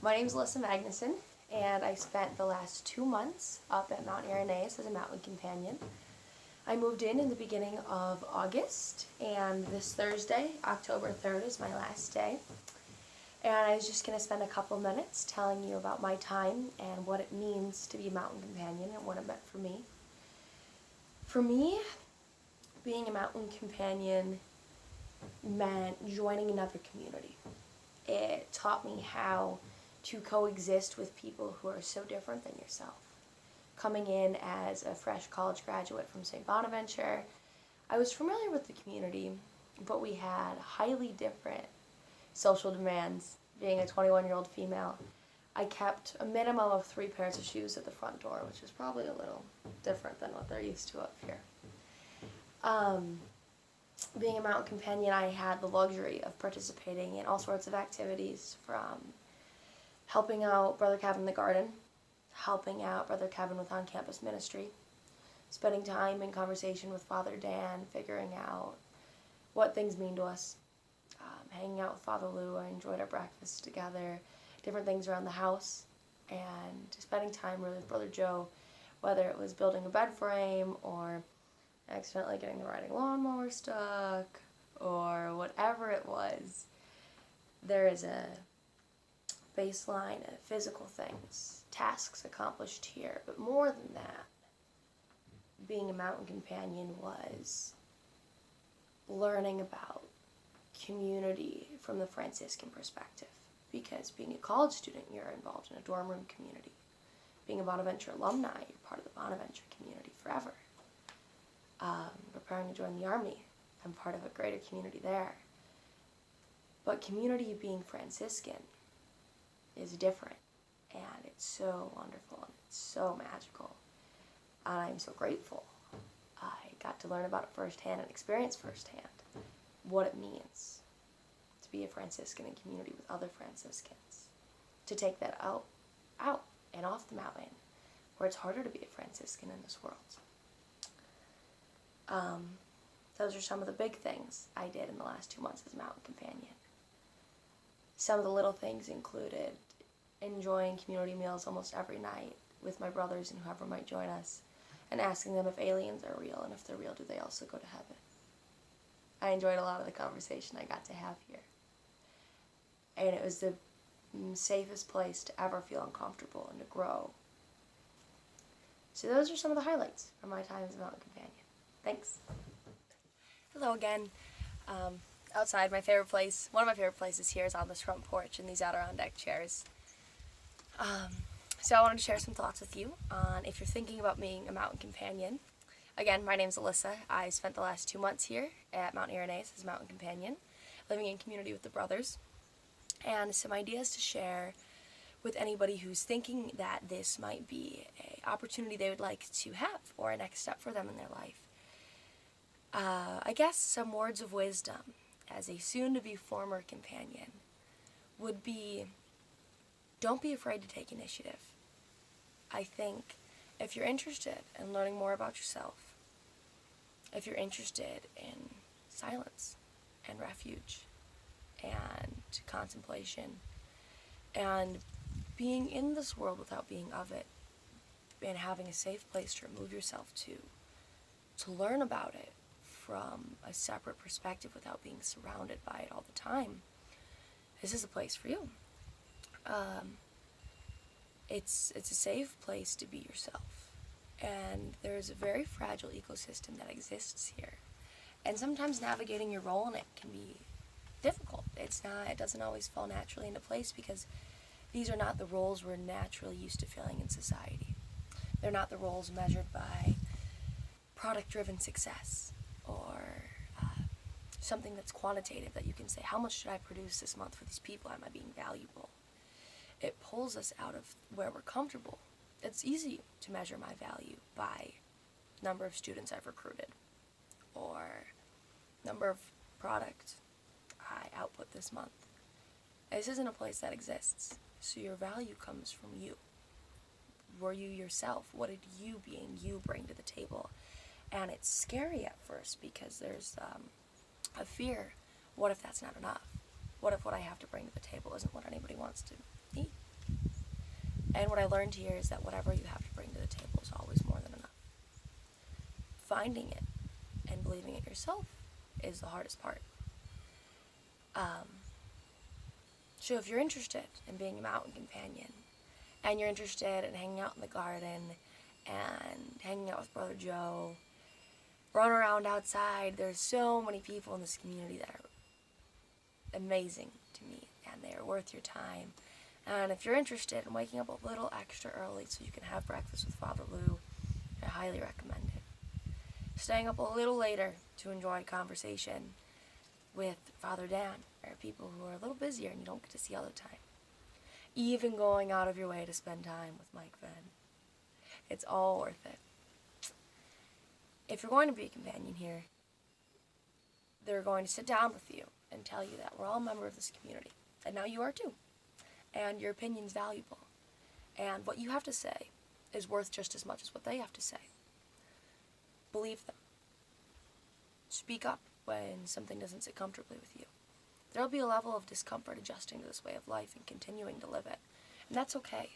My name is Alyssa Magnuson, and I spent the last 2 months up at Mount Irenaeus as a mountain companion. I moved in the beginning of August, and this Thursday, October 3rd, is my last day. And I was just going to spend a couple minutes telling you about my time and what it means to be a mountain companion and what it meant for me. For me, being a mountain companion meant joining another community. It taught me how to coexist with people who are so different than yourself. Coming in as a fresh college graduate from St. Bonaventure, I was familiar with the community, but we had highly different social demands. Being a 21-year-old female, I kept a minimum of 3 pairs of shoes at the front door, which is probably a little different than what they're used to up here. Being a mountain companion, I had the luxury of participating in all sorts of activities, from helping out Brother Kevin in the garden, helping out Brother Kevin with on-campus ministry, spending time in conversation with Father Dan, figuring out what things mean to us, hanging out with Father Lou. I enjoyed our breakfast together, different things around the house, and spending time really with Brother Joe, whether it was building a bed frame or accidentally getting the riding lawnmower stuck, or whatever it was. There is a baseline of physical things, tasks accomplished here, but more than that, being a mountain companion was learning about community from the Franciscan perspective, because being a college student, you're involved in a dorm room community. Being a Bonaventure alumni, you're part of the Bonaventure community forever. Preparing to join the Army, I'm part of a greater community there. But community being Franciscan is different, and it's so wonderful, and it's so magical, and I'm so grateful. I got to learn about it firsthand and experience firsthand what it means to be a Franciscan in community with other Franciscans, to take that out and off the mountain, where it's harder to be a Franciscan in this world. Those are some of the big things I did in the last 2 months as a mountain companion. Some of the little things included enjoying community meals almost every night with my brothers and whoever might join us, and asking them if aliens are real, and if they're real, do they also go to heaven? I enjoyed a lot of the conversation I got to have here. And it was the safest place to ever feel uncomfortable and to grow. So those are some of the highlights from my time as a mountain companion. Thanks. Hello again. Outside, my favorite place, one of my favorite places here is on this front porch in these Adirondack chairs. So I wanted to share some thoughts with you on if you're thinking about being a mountain companion. Again, my name's Alyssa. I spent the last 2 months here at Mount Irenaeus as a mountain companion, living in community with the brothers, and some ideas to share with anybody who's thinking that this might be an opportunity they would like to have, or a next step for them in their life. I guess some words of wisdom as a soon-to-be former companion would be, don't be afraid to take initiative. I think if you're interested in learning more about yourself, if you're interested in silence and refuge and contemplation and being in this world without being of it, and having a safe place to remove yourself to learn about it from a separate perspective without being surrounded by it all the time, this is a place for you. It's a safe place to be yourself, and there's a very fragile ecosystem that exists here, and sometimes navigating your role in it can be difficult. It doesn't always fall naturally into place, because these are not the roles we're naturally used to filling in society. They're not the roles measured by product-driven success, or something that's quantitative that you can say, how much should I produce this month for these people? Am I being valuable? It pulls us out of where we're comfortable. It's easy to measure my value by number of students I've recruited, or number of products I output this month. This isn't a place that exists, so your value comes from you. Were you yourself? What did you being you bring to the table? And it's scary at first, because there's a fear, what if that's not enough? What if what I have to bring to the table isn't what anybody wants to eat? And what I learned here is that whatever you have to bring to the table is always more than enough. Finding it and believing it yourself is the hardest part. So if you're interested in being a mountain companion, and you're interested in hanging out in the garden, and hanging out with Brother Joe, run around outside, there's so many people in this community that are amazing to me, and they are worth your time. And if you're interested in waking up a little extra early so you can have breakfast with Father Lou, I highly recommend it. Staying up a little later to enjoy conversation with Father Dan, or people who are a little busier and you don't get to see all the time. Even going out of your way to spend time with Mike Venn. It's all worth it. If you're going to be a companion here, they're going to sit down with you and tell you that we're all a member of this community. And now you are too. And your opinion's valuable. And what you have to say is worth just as much as what they have to say. Believe them. Speak up when something doesn't sit comfortably with you. There'll be a level of discomfort adjusting to this way of life and continuing to live it. And that's okay.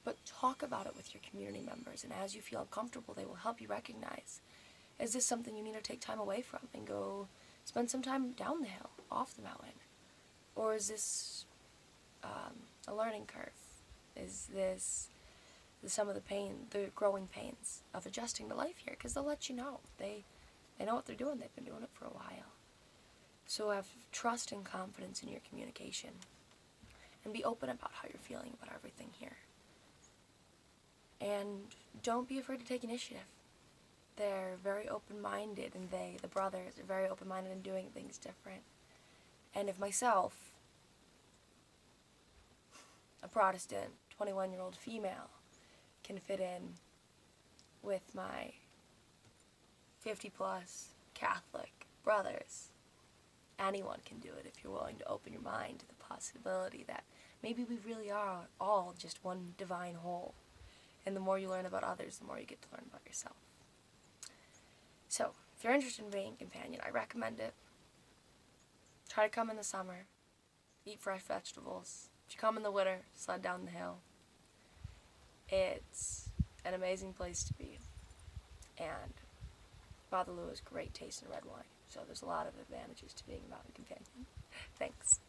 But talk about it with your community members, and as you feel uncomfortable, they will help you recognize, is this something you need to take time away from and go spend some time down the hill, off the mountain? Or is this a learning curve? Is this some of the growing pains of adjusting to life here? Because they'll let you know. They know what they're doing. They've been doing it for a while. So have trust and confidence in your communication. And be open about how you're feeling about everything here. And don't be afraid to take initiative. They're very open-minded, and the brothers, are very open-minded in doing things different. And if myself, a Protestant, 21-year-old female, can fit in with my 50-plus Catholic brothers, anyone can do it if you're willing to open your mind to the possibility that maybe we really are all just one divine whole. And the more you learn about others, the more you get to learn about yourself. So, if you're interested in being a companion, I recommend it. Try to come in the summer. Eat fresh vegetables. If you come in the winter, sled down the hill. It's an amazing place to be. And Father Lou has great taste in red wine. So there's a lot of advantages to being a mountain companion. Thanks.